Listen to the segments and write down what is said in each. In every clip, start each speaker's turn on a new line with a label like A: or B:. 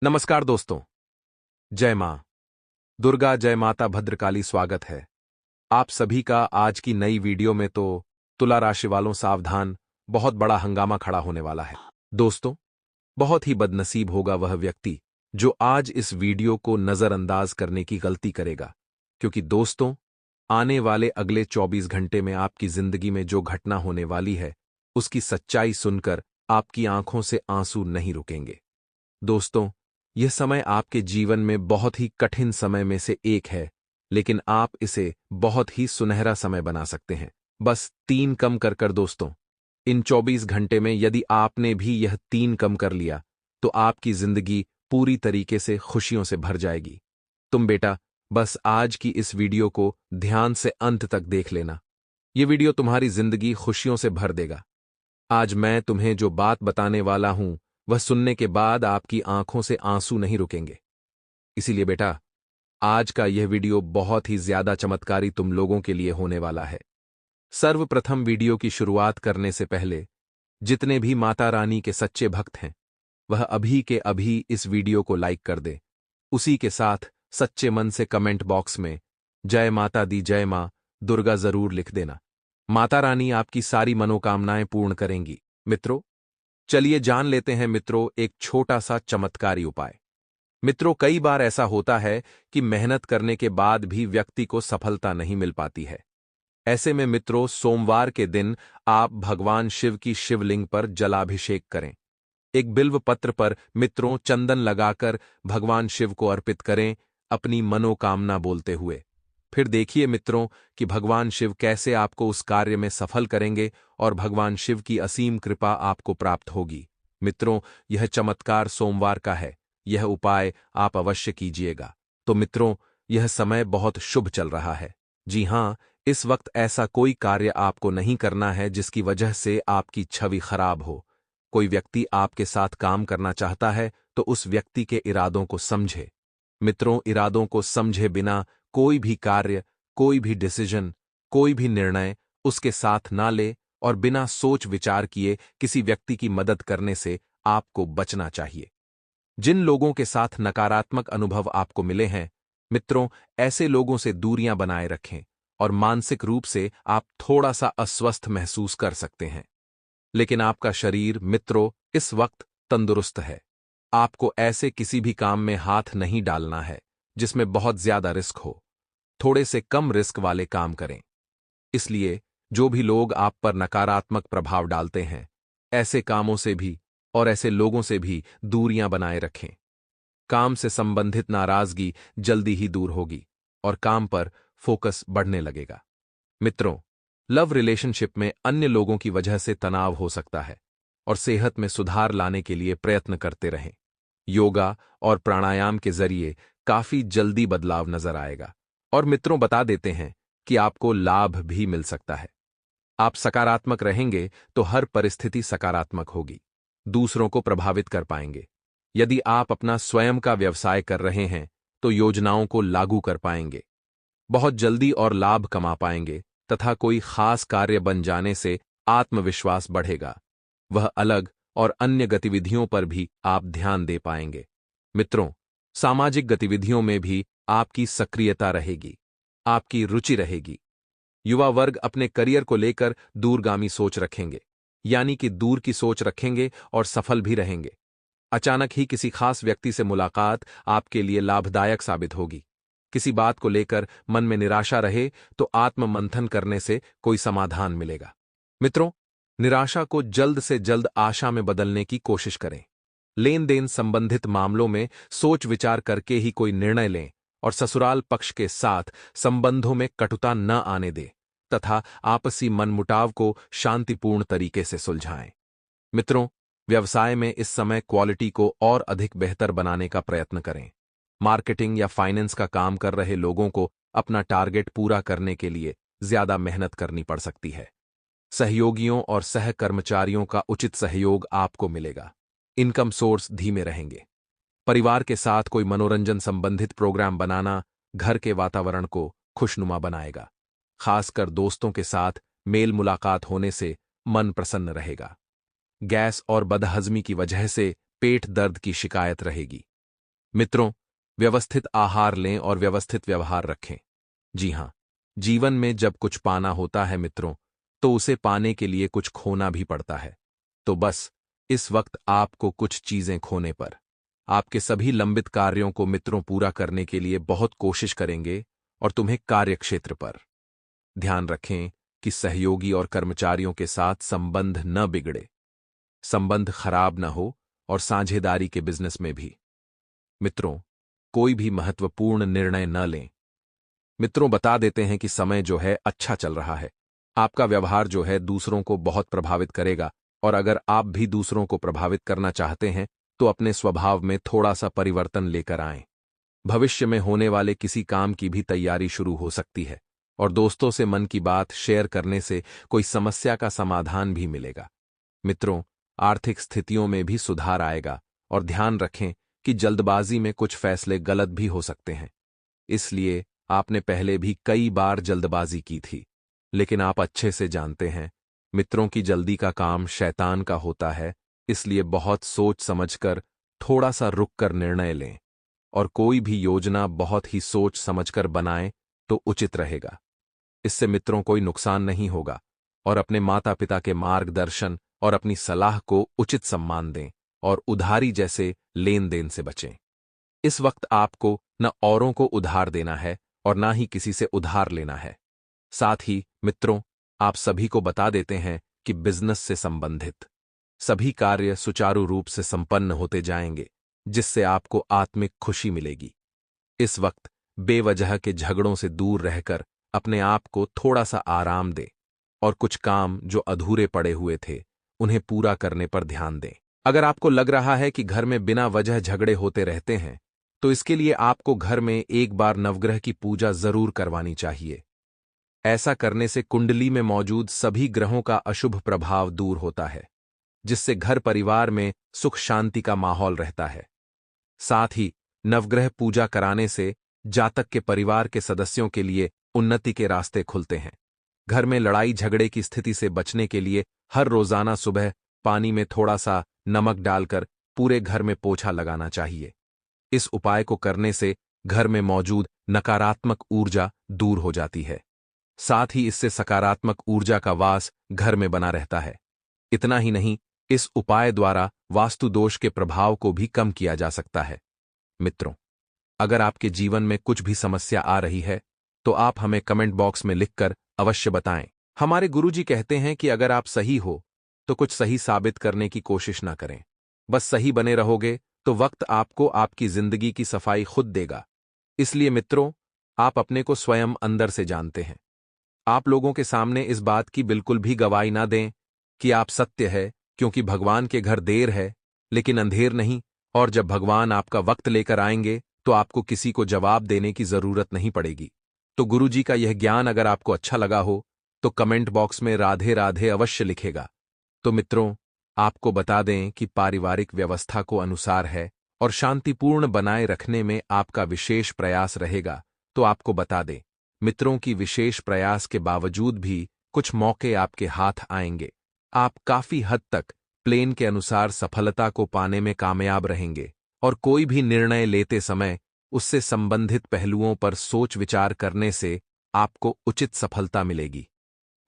A: नमस्कार दोस्तों। जय मां दुर्गा, जय माता भद्रकाली। स्वागत है आप सभी का आज की नई वीडियो में। तो तुला राशि वालों सावधान, बहुत बड़ा हंगामा खड़ा होने वाला है। दोस्तों, बहुत ही बदनसीब होगा वह व्यक्ति जो आज इस वीडियो को नजरअंदाज करने की गलती करेगा, क्योंकि दोस्तों, आने वाले अगले 24 घंटे में आपकी जिंदगी में जो घटना होने वाली है उसकी सच्चाई सुनकर आपकी आंखों से आंसू नहीं रुकेंगे। दोस्तों, यह समय आपके जीवन में बहुत ही कठिन समय में से एक है, लेकिन आप इसे बहुत ही सुनहरा समय बना सकते हैं। बस 3 कम कर दोस्तों, इन 24 घंटे में यदि आपने भी यह 3 कम कर लिया तो आपकी जिंदगी पूरी तरीके से खुशियों से भर जाएगी। तुम बेटा, बस आज की इस वीडियो को ध्यान से अंत तक देख लेना। यह वीडियो तुम्हारी जिंदगी खुशियों से भर देगा। आज मैं तुम्हें जो बात बताने वाला हूं वह सुनने के बाद आपकी आंखों से आंसू नहीं रुकेंगे। इसीलिए बेटा, आज का यह वीडियो बहुत ही ज्यादा चमत्कारी तुम लोगों के लिए होने वाला है। सर्वप्रथम वीडियो की शुरुआत करने से पहले जितने भी माता रानी के सच्चे भक्त हैं वह अभी के अभी इस वीडियो को लाइक कर दे। उसी के साथ सच्चे मन से कमेंट बॉक्स में जय माता दी, जय मां दुर्गा जरूर लिख देना। माता रानी आपकी सारी मनोकामनाएं पूर्ण करेंगी। मित्रों, चलिए जान लेते हैं एक छोटा सा चमत्कारी उपाय। कई बार ऐसा होता है कि मेहनत करने के बाद भी व्यक्ति को सफलता नहीं मिल पाती है। ऐसे में सोमवार के दिन आप भगवान शिव की शिवलिंग पर जलाभिषेक करें। एक बिल्व पत्र पर चंदन लगाकर भगवान शिव को अर्पित करें, अपनी मनोकामना बोलते हुए। फिर देखिए कि भगवान शिव कैसे आपको उस कार्य में सफल करेंगे और भगवान शिव की असीम कृपा आपको प्राप्त होगी। यह चमत्कार सोमवार का है। यह उपाय आप अवश्य कीजिएगा। तो यह समय बहुत शुभ चल रहा है। जी हां, इस वक्त ऐसा कोई कार्य आपको नहीं करना है जिसकी वजह से आपकी छवि खराब हो। कोई व्यक्ति आपके साथ काम करना चाहता है तो उस व्यक्ति के इरादों को समझे। इरादों को समझे बिना कोई भी कार्य, कोई भी डिसीजन, कोई भी निर्णय उसके साथ ना ले और बिना सोच विचार किए किसी व्यक्ति की मदद करने से आपको बचना चाहिए। जिन लोगों के साथ नकारात्मक अनुभव आपको मिले हैं, ऐसे लोगों से दूरियां बनाए रखें और मानसिक रूप से आप थोड़ा सा अस्वस्थ महसूस कर सकते हैं। लेकिन आपका शरीर इस वक्त तंदुरुस्त है। आपको ऐसे किसी भी काम में हाथ नहीं डालना है जिसमें बहुत ज्यादा रिस्क हो। थोड़े से कम रिस्क वाले काम करें। इसलिए जो भी लोग आप पर नकारात्मक प्रभाव डालते हैं, ऐसे कामों से भी और ऐसे लोगों से भी दूरियां बनाए रखें। काम से संबंधित नाराजगी जल्दी ही दूर होगी और काम पर फोकस बढ़ने लगेगा। लव रिलेशनशिप में अन्य लोगों की वजह से तनाव हो सकता है और सेहत में सुधार लाने के लिए प्रयत्न करते रहें। योगा और प्राणायाम के जरिए काफी जल्दी बदलाव नजर आएगा। और बता देते हैं कि आपको लाभ भी मिल सकता है। आप सकारात्मक रहेंगे तो हर परिस्थिति सकारात्मक होगी। दूसरों को प्रभावित कर पाएंगे। यदि आप अपना स्वयं का व्यवसाय कर रहे हैं तो योजनाओं को लागू कर पाएंगे। बहुत जल्दी और लाभ कमा पाएंगे तथा कोई खास कार्य बन जाने से आत्मविश्वास बढ़ेगा। वह अलग और अन्य गतिविधियों पर भी आप ध्यान दे पाएंगे। सामाजिक गतिविधियों में भी आपकी सक्रियता रहेगी, आपकी रुचि रहेगी। युवा वर्ग अपने करियर को लेकर दूरगामी सोच रखेंगे, यानी कि दूर की सोच रखेंगे और सफल भी रहेंगे। अचानक ही किसी खास व्यक्ति से मुलाकात आपके लिए लाभदायक साबित होगी। किसी बात को लेकर मन में निराशा रहे तो आत्ममंथन करने से कोई समाधान मिलेगा। निराशा को जल्द से जल्द आशा में बदलने की कोशिश करें। लेन देन संबंधित मामलों में सोच विचार करके ही कोई निर्णय लें और ससुराल पक्ष के साथ संबंधों में कटुता न आने दें तथा आपसी मनमुटाव को शांतिपूर्ण तरीके से सुलझाएं। व्यवसाय में इस समय क्वालिटी को और अधिक बेहतर बनाने का प्रयत्न करें। मार्केटिंग या फाइनेंस का काम कर रहे लोगों को अपना टारगेट पूरा करने के लिए ज्यादा मेहनत करनी पड़ सकती है। सहयोगियों और सहकर्मचारियों का उचित सहयोग आपको मिलेगा। इनकम सोर्स धीमे रहेंगे। परिवार के साथ कोई मनोरंजन संबंधित प्रोग्राम बनाना घर के वातावरण को खुशनुमा बनाएगा। खासकर दोस्तों के साथ मेल मुलाकात होने से मन प्रसन्न रहेगा। गैस और बदहजमी की वजह से पेट दर्द की शिकायत रहेगी। मित्रों, व्यवस्थित आहार लें और व्यवस्थित व्यवहार रखें। जी हाँ, जीवन में जब कुछ पाना होता है मित्रों, तो उसे पाने के लिए कुछ खोना भी पड़ता है। तो बस इस वक्त आपको कुछ चीजें खोने पर आपके सभी लंबित कार्यों को मित्रों पूरा करने के लिए बहुत कोशिश करेंगे और तुम्हें कार्यक्षेत्र पर ध्यान रखें कि सहयोगी और कर्मचारियों के साथ संबंध न बिगड़े, संबंध खराब न हो और साझेदारी के बिजनेस में भी। मित्रों, कोई भी महत्वपूर्ण निर्णय न लें। मित्रों, बता देते हैं कि समय जो है अच्छा चल रहा है। आपका व्यवहार जो है दूसरों को बहुत प्रभावित करेगा और अगर आप भी दूसरों को प्रभावित करना चाहते हैं तो अपने स्वभाव में थोड़ा सा परिवर्तन लेकर आएं। भविष्य में होने वाले किसी काम की भी तैयारी शुरू हो सकती है और दोस्तों से मन की बात शेयर करने से कोई समस्या का समाधान भी मिलेगा। मित्रों, आर्थिक स्थितियों में भी सुधार आएगा और ध्यान रखें कि जल्दबाजी में कुछ फैसले गलत भी हो सकते हैं। इसलिए आपने पहले भी कई बार जल्दबाजी की थी, लेकिन आप अच्छे से जानते हैं मित्रों की जल्दी का काम शैतान का होता है। इसलिए बहुत सोच समझकर थोड़ा सा रुक कर निर्णय लें और कोई भी योजना बहुत ही सोच समझकर बनाएं तो उचित रहेगा। इससे मित्रों कोई नुकसान नहीं होगा और अपने माता पिता के मार्गदर्शन और अपनी सलाह को उचित सम्मान दें और उधारी जैसे लेन देन से बचें। इस वक्त आपको न औरों को उधार देना है और ना ही किसी से उधार लेना है। साथ ही मित्रों, आप सभी को बता देते हैं कि बिजनेस से संबंधित सभी कार्य सुचारू रूप से संपन्न होते जाएंगे, जिससे आपको आत्मिक खुशी मिलेगी। इस वक्त बेवजह के झगड़ों से दूर रहकर अपने आप को थोड़ा सा आराम दें और कुछ काम जो अधूरे पड़े हुए थे उन्हें पूरा करने पर ध्यान दें। अगर आपको लग रहा है कि घर में बिना वजह झगड़े होते रहते हैं, तो इसके लिए आपको घर में एक बार नवग्रह की पूजा जरूर करवानी चाहिए। ऐसा करने से कुंडली में मौजूद सभी ग्रहों का अशुभ प्रभाव दूर होता है, जिससे घर परिवार में सुख शांति का माहौल रहता है। साथ ही नवग्रह पूजा कराने से जातक के परिवार के सदस्यों के लिए उन्नति के रास्ते खुलते हैं। घर में लड़ाई झगड़े की स्थिति से बचने के लिए हर रोजाना सुबह पानी में थोड़ा सा नमक डालकर पूरे घर में पोछा लगाना चाहिए। इस उपाय को करने से घर में मौजूद नकारात्मक ऊर्जा दूर हो जाती है। साथ ही इससे सकारात्मक ऊर्जा का वास घर में बना रहता है। इतना ही नहीं, इस उपाय द्वारा वास्तु दोष के प्रभाव को भी कम किया जा सकता है। मित्रों, अगर आपके जीवन में कुछ भी समस्या आ रही है तो आप हमें कमेंट बॉक्स में लिखकर अवश्य बताएं। हमारे गुरुजी कहते हैं कि अगर आप सही हो तो कुछ सही साबित करने की कोशिश ना करें, बस सही बने रहोगे तो वक्त आपको आपकी जिंदगी की सफाई खुद देगा। इसलिए मित्रों, आप अपने को स्वयं अंदर से जानते हैं। आप लोगों के सामने इस बात की बिल्कुल भी गवाही ना दें कि आप सत्य है, क्योंकि भगवान के घर देर है लेकिन अंधेर नहीं, और जब भगवान आपका वक्त लेकर आएंगे तो आपको किसी को जवाब देने की जरूरत नहीं पड़ेगी। तो गुरुजी का यह ज्ञान अगर आपको अच्छा लगा हो तो कमेंट बॉक्स में राधे राधे अवश्य लिखेगा। तो मित्रों, आपको बता दें कि पारिवारिक व्यवस्था को अनुसार है और शांतिपूर्ण बनाए रखने में आपका विशेष प्रयास रहेगा। तो आपको बता दें, मित्रों की विशेष प्रयास के बावजूद भी कुछ मौके आपके हाथ आएंगे। आप काफी हद तक प्लान के अनुसार सफलता को पाने में कामयाब रहेंगे और कोई भी निर्णय लेते समय उससे संबंधित पहलुओं पर सोच विचार करने से आपको उचित सफलता मिलेगी।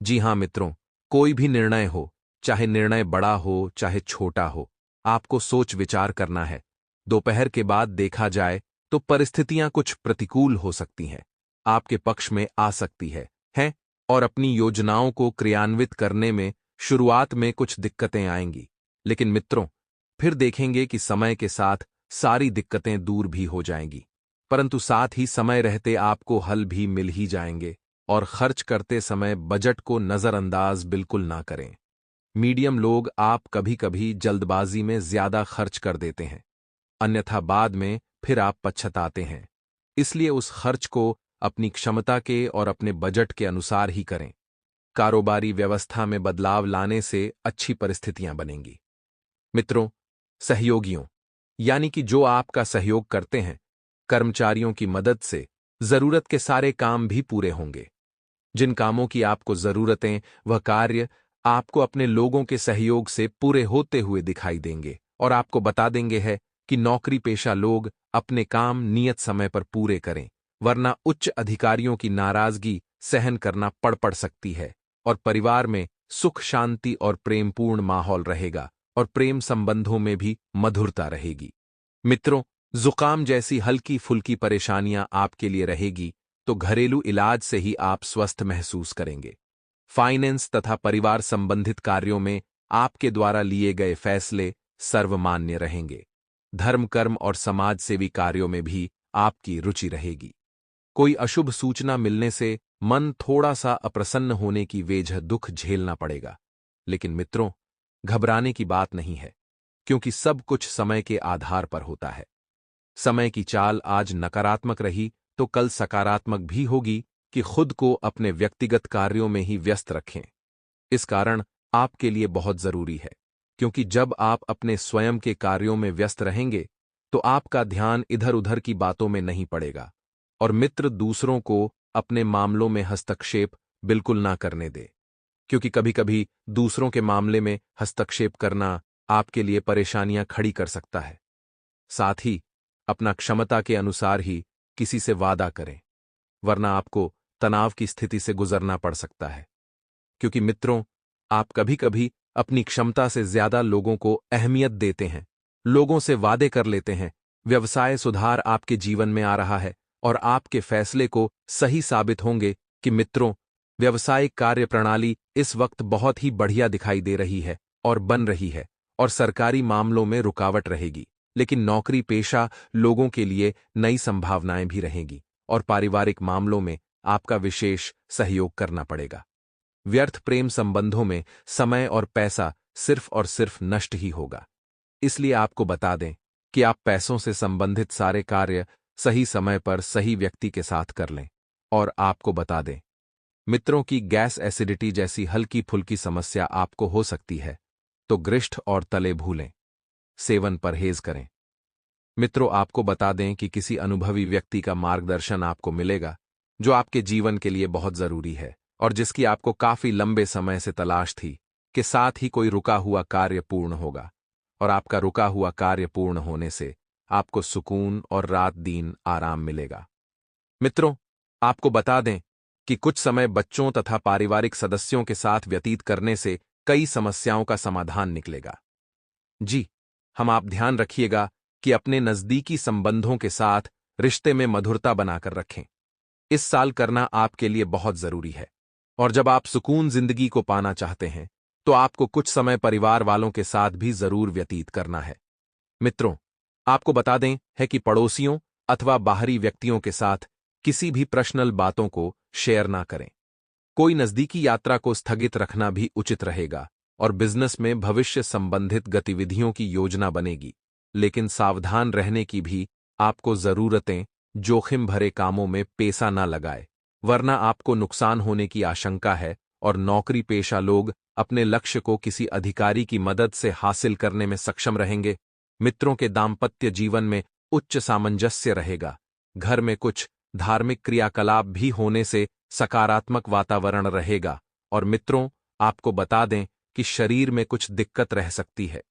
A: जी हां मित्रों, कोई भी निर्णय हो, चाहे निर्णय बड़ा हो चाहे छोटा हो, आपको सोच विचार करना है। दोपहर के बाद देखा जाए तो परिस्थितियां कुछ प्रतिकूल हो सकती हैं, आपके पक्ष में आ सकती हैं और अपनी योजनाओं को क्रियान्वित करने में शुरुआत में कुछ दिक्कतें आएंगी, लेकिन मित्रों फिर देखेंगे कि समय के साथ सारी दिक्कतें दूर भी हो जाएंगी। परंतु साथ ही समय रहते आपको हल भी मिल ही जाएंगे। और खर्च करते समय बजट को नजरअंदाज बिल्कुल ना करें। मीडियम लोग आप कभी कभी जल्दबाजी में ज्यादा खर्च कर देते हैं, अन्यथा बाद में फिर आप पछताते हैं। इसलिए उस खर्च को अपनी क्षमता के और अपने बजट के अनुसार ही करें। कारोबारी व्यवस्था में बदलाव लाने से अच्छी परिस्थितियां बनेंगी। मित्रों, सहयोगियों यानी कि जो आपका सहयोग करते हैं, कर्मचारियों की मदद से जरूरत के सारे काम भी पूरे होंगे। जिन कामों की आपको जरूरतें वह कार्य आपको अपने लोगों के सहयोग से पूरे होते हुए दिखाई देंगे और आपको बता देंगे है कि नौकरी पेशा लोग अपने काम नियत समय पर पूरे करें, वरना उच्च अधिकारियों की नाराजगी सहन करना पड़ सकती है और परिवार में सुख शांति और प्रेमपूर्ण माहौल रहेगा और प्रेम संबंधों में भी मधुरता रहेगी। मित्रों, जुकाम जैसी हल्की फुल्की परेशानियां आपके लिए रहेगी तो घरेलू इलाज से ही आप स्वस्थ महसूस करेंगे। फाइनेंस तथा परिवार संबंधित कार्यों में आपके द्वारा लिए गए फैसले सर्वमान्य रहेंगे। धर्म कर्म और समाज सेवी कार्यों में भी आपकी रुचि रहेगी। कोई अशुभ सूचना मिलने से मन थोड़ा सा अप्रसन्न होने की वजह दुख झेलना पड़ेगा, लेकिन मित्रों, घबराने की बात नहीं है, क्योंकि सब कुछ समय के आधार पर होता है। समय की चाल आज नकारात्मक रही तो कल सकारात्मक भी होगी कि खुद को अपने व्यक्तिगत कार्यों में ही व्यस्त रखें। इस कारण आपके लिए बहुत जरूरी है, क्योंकि जब आप अपने स्वयं के कार्यों में व्यस्त रहेंगे तो आपका ध्यान इधर उधर की बातों में नहीं पड़ेगा और मित्र दूसरों को अपने मामलों में हस्तक्षेप बिल्कुल ना करने दे, क्योंकि कभी कभी दूसरों के मामले में हस्तक्षेप करना आपके लिए परेशानियां खड़ी कर सकता है। साथ ही अपना क्षमता के अनुसार ही किसी से वादा करें, वरना आपको तनाव की स्थिति से गुजरना पड़ सकता है। क्योंकि मित्रों, आप कभी कभी अपनी क्षमता से ज्यादा लोगों को अहमियत देते हैं, लोगों से वादे कर लेते हैं। व्यवसाय सुधार आपके जीवन में आ रहा है और आपके फैसले को सही साबित होंगे कि मित्रों, व्यवसायिक कार्यप्रणाली इस वक्त बहुत ही बढ़िया दिखाई दे रही है और बन रही है और सरकारी मामलों में रुकावट रहेगी, लेकिन नौकरी पेशा लोगों के लिए नई संभावनाएं भी रहेंगी और पारिवारिक मामलों में आपका विशेष सहयोग करना पड़ेगा। व्यर्थ प्रेम संबंधों में समय और पैसा सिर्फ और सिर्फ नष्ट ही होगा। इसलिए आपको बता दें कि आप पैसों से संबंधित सारे कार्य सही समय पर सही व्यक्ति के साथ कर लें। और आपको बता दें मित्रों की गैस एसिडिटी जैसी हल्की फुल्की समस्या आपको हो सकती है, तो ग्रिष्ठ और तले भूलें, सेवन परहेज करें। मित्रों, आपको बता दें कि किसी अनुभवी व्यक्ति का मार्गदर्शन आपको मिलेगा जो आपके जीवन के लिए बहुत जरूरी है और जिसकी आपको काफी लंबे समय से तलाश थी। के साथ ही कोई रुका हुआ कार्य पूर्ण होगा और आपका रुका हुआ कार्य पूर्ण होने से आपको सुकून और रात दिन आराम मिलेगा। मित्रों, आपको बता दें कि कुछ समय बच्चों तथा पारिवारिक सदस्यों के साथ व्यतीत करने से कई समस्याओं का समाधान निकलेगा। जी, आप ध्यान रखिएगा कि अपने नजदीकी संबंधों के साथ रिश्ते में मधुरता बनाकर रखें। इस साल करना आपके लिए बहुत जरूरी है और जब आप सुकून जिंदगी को पाना चाहते हैं तो आपको कुछ समय परिवार वालों के साथ भी जरूर व्यतीत करना है। मित्रों, आपको बता दें है कि पड़ोसियों अथवा बाहरी व्यक्तियों के साथ किसी भी पर्सनल बातों को शेयर ना करें। कोई नजदीकी यात्रा को स्थगित रखना भी उचित रहेगा और बिजनेस में भविष्य संबंधित गतिविधियों की योजना बनेगी, लेकिन सावधान रहने की भी आपको जरूरतें। जोखिम भरे कामों में पैसा ना लगाए, वरना आपको नुकसान होने की आशंका है और नौकरी पेशा लोग अपने लक्ष्य को किसी अधिकारी की मदद से हासिल करने में सक्षम रहेंगे। मित्रों के दाम्पत्य जीवन में उच्च सामंजस्य रहेगा। घर में कुछ धार्मिक क्रियाकलाप भी होने से सकारात्मक वातावरण रहेगा और मित्रों, आपको बता दें कि शरीर में कुछ दिक्कत रह सकती है।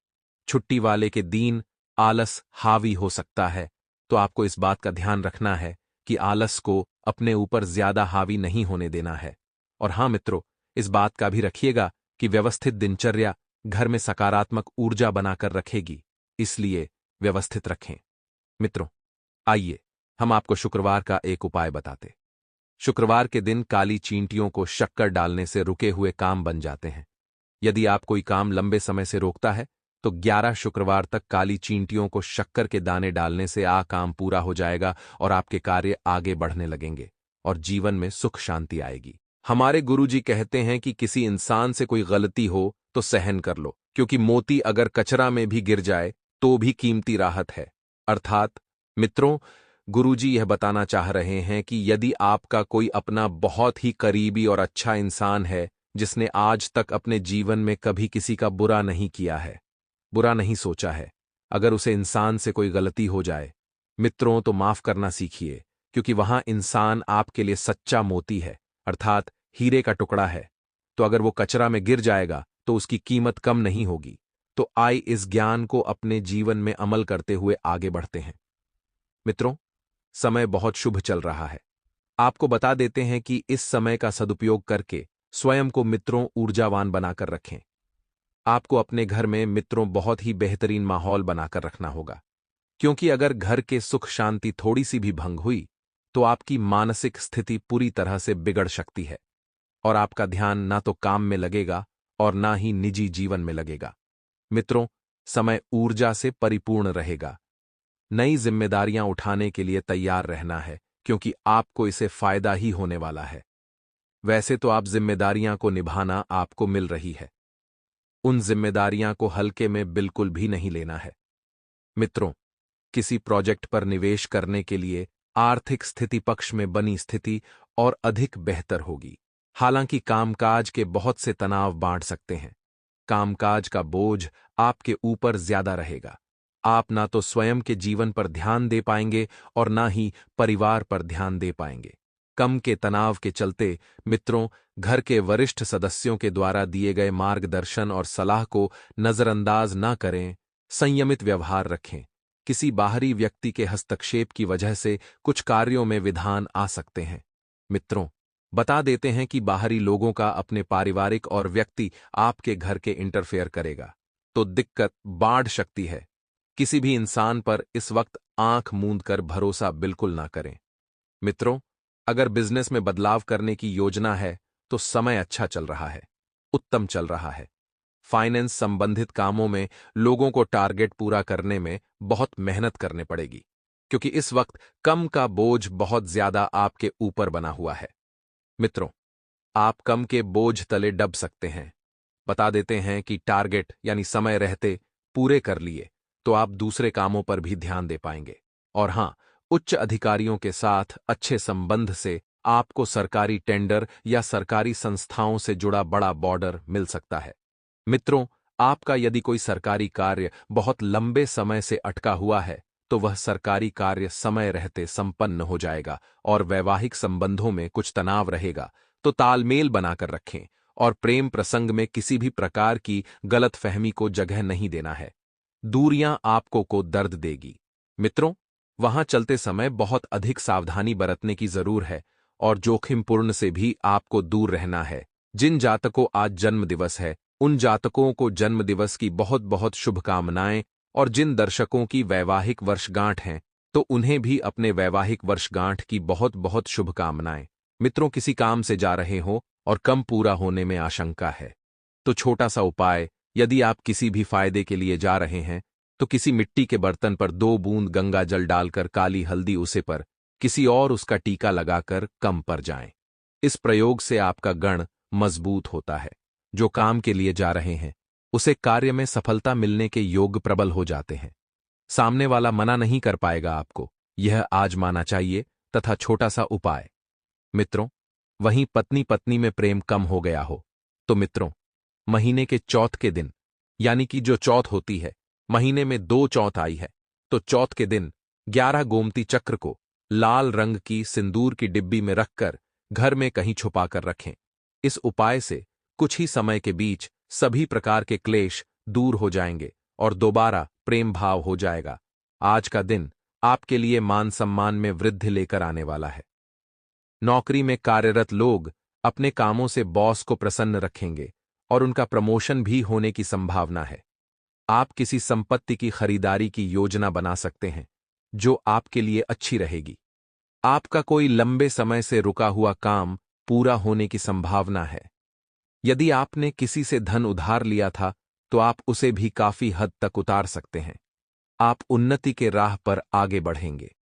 A: छुट्टी वाले के दिन आलस हावी हो सकता है, तो आपको इस बात का ध्यान रखना है कि आलस को अपने ऊपर ज्यादा हावी नहीं होने देना है। और हां मित्रों, इस बात का भी रखिएगा कि व्यवस्थित दिनचर्या घर में सकारात्मक ऊर्जा बनाकर रखेगी, इसलिए व्यवस्थित रखें। मित्रों, आइए हम आपको शुक्रवार का एक उपाय बताते। शुक्रवार के दिन काली चींटियों को शक्कर डालने से रुके हुए काम बन जाते हैं। यदि आप कोई काम लंबे समय से रोकता है तो 11 शुक्रवार तक काली चींटियों को शक्कर के दाने डालने से काम पूरा हो जाएगा और आपके कार्य आगे बढ़ने लगेंगे और जीवन में सुख शांति आएगी। हमारे गुरुजी कहते हैं कि किसी इंसान से कोई गलती हो तो सहन कर लो, क्योंकि मोती अगर कचरा में भी गिर जाए तो भी कीमती राहत है। अर्थात मित्रों, गुरुजी यह बताना चाह रहे हैं कि यदि आपका कोई अपना बहुत ही करीबी और अच्छा इंसान है जिसने आज तक अपने जीवन में कभी किसी का बुरा नहीं किया है, बुरा नहीं सोचा है, अगर उसे इंसान से कोई गलती हो जाए मित्रों तो माफ करना सीखिए, क्योंकि वहां इंसान आपके लिए सच्चा मोती है, अर्थात हीरे का टुकड़ा है। तो अगर वो कचरा में गिर जाएगा तो उसकी कीमत कम नहीं होगी। तो आइए इस ज्ञान को अपने जीवन में अमल करते हुए आगे बढ़ते हैं। मित्रों, समय बहुत शुभ चल रहा है। आपको बता देते हैं कि इस समय का सदुपयोग करके स्वयं को मित्रों ऊर्जावान बनाकर रखें। आपको अपने घर में मित्रों बहुत ही बेहतरीन माहौल बनाकर रखना होगा, क्योंकि अगर घर के सुख शांति थोड़ी सी भी भंग हुई तो आपकी मानसिक स्थिति पूरी तरह से बिगड़ सकती है और आपका ध्यान ना तो काम में लगेगा और ना ही निजी जीवन में लगेगा। मित्रों, समय ऊर्जा से परिपूर्ण रहेगा। नई जिम्मेदारियां उठाने के लिए तैयार रहना है, क्योंकि आपको इसे फायदा ही होने वाला है। वैसे तो आप जिम्मेदारियां को निभाना आपको मिल रही है, उन जिम्मेदारियां को हल्के में बिल्कुल भी नहीं लेना है। मित्रों, किसी प्रोजेक्ट पर निवेश करने के लिए आर्थिक स्थिति पक्ष में बनी स्थिति और अधिक बेहतर होगी। हालांकि कामकाज के बहुत से तनाव बांट सकते हैं। कामकाज का बोझ आपके ऊपर ज्यादा रहेगा। आप ना तो स्वयं के जीवन पर ध्यान दे पाएंगे और ना ही परिवार पर ध्यान दे पाएंगे। कम के तनाव के चलते मित्रों, घर के वरिष्ठ सदस्यों के द्वारा दिए गए मार्गदर्शन और सलाह को नजरअंदाज ना करें। संयमित व्यवहार रखें। किसी बाहरी व्यक्ति के हस्तक्षेप की वजह से कुछ कार्यों में विधान आ सकते हैं। मित्रों, बता देते हैं कि बाहरी लोगों का अपने पारिवारिक और व्यक्ति आपके घर के इंटरफेयर करेगा तो दिक्कत बढ़ सकती है। किसी भी इंसान पर इस वक्त आंख मूंद कर भरोसा बिल्कुल ना करें। मित्रों, अगर बिजनेस में बदलाव करने की योजना है तो समय अच्छा चल रहा है, उत्तम चल रहा है। फाइनेंस संबंधित कामों में लोगों को टारगेट पूरा करने में बहुत मेहनत करने पड़ेगी, क्योंकि इस वक्त कम का बोझ बहुत ज्यादा आपके ऊपर बना हुआ है। मित्रों, आप कम के बोझ तले दब सकते हैं। बता देते हैं कि टारगेट यानी समय रहते पूरे कर लिए तो आप दूसरे कामों पर भी ध्यान दे पाएंगे। और हां, उच्च अधिकारियों के साथ अच्छे संबंध से आपको सरकारी टेंडर या सरकारी संस्थाओं से जुड़ा बड़ा बॉर्डर मिल सकता है। मित्रों, आपका यदि कोई सरकारी कार्य बहुत लंबे समय से अटका हुआ है तो वह सरकारी कार्य समय रहते संपन्न हो जाएगा। और वैवाहिक संबंधों में कुछ तनाव रहेगा तो तालमेल बनाकर रखें और प्रेम प्रसंग में किसी भी प्रकार की गलतफहमी को जगह नहीं देना है। दूरियां आपको को दर्द देगी। मित्रों, वहां चलते समय बहुत अधिक सावधानी बरतने की जरूर है और जोखिमपूर्ण से भी आपको दूर रहना है। जिन जातकों आज जन्म दिवस है उन जातकों को जन्म दिवस की बहुत बहुत शुभकामनाएं, और जिन दर्शकों की वैवाहिक वर्षगांठ हैं तो उन्हें भी अपने वैवाहिक वर्षगांठ की बहुत बहुत शुभकामनाएं। मित्रों, किसी काम से जा रहे हो और कम पूरा होने में आशंका है तो छोटा सा उपाय, यदि आप किसी भी फायदे के लिए जा रहे हैं तो किसी मिट्टी के बर्तन पर 2 बूंद गंगा जल डालकर काली हल्दी उसे पर किसी और उसका टीका लगाकर कम पर जाएं। इस प्रयोग से आपका गण मजबूत होता है। जो काम के लिए जा रहे हैं उसे कार्य में सफलता मिलने के योग प्रबल हो जाते हैं। सामने वाला मना नहीं कर पाएगा आपको, यह आजमाना चाहिए। तथा छोटा सा उपाय, मित्रों, वहीं पत्नी पत्नी में प्रेम कम हो गया हो तो मित्रों, महीने के चौथ के दिन, यानी कि जो चौथ होती है, महीने में 2 चौथ आई है तो चौथ के दिन 11 गोमती चक्र को लाल रंग की सिंदूर की डिब्बी में रखकर घर में कहीं छुपाकर रखें। इस उपाय से कुछ ही समय के बीच सभी प्रकार के क्लेश दूर हो जाएंगे और दोबारा प्रेम भाव हो जाएगा। आज का दिन आपके लिए मान सम्मान में वृद्धि लेकर आने वाला है। नौकरी में कार्यरत लोग अपने कामों से बॉस को प्रसन्न रखेंगे और उनका प्रमोशन भी होने की संभावना है। आप किसी संपत्ति की खरीदारी की योजना बना सकते हैं जो आपके लिए अच्छी रहेगी। आपका कोई लंबे समय से रुका हुआ काम पूरा होने की संभावना है। यदि आपने किसी से धन उधार लिया था तो आप उसे भी काफी हद तक उतार सकते हैं। आप उन्नति के राह पर आगे बढ़ेंगे।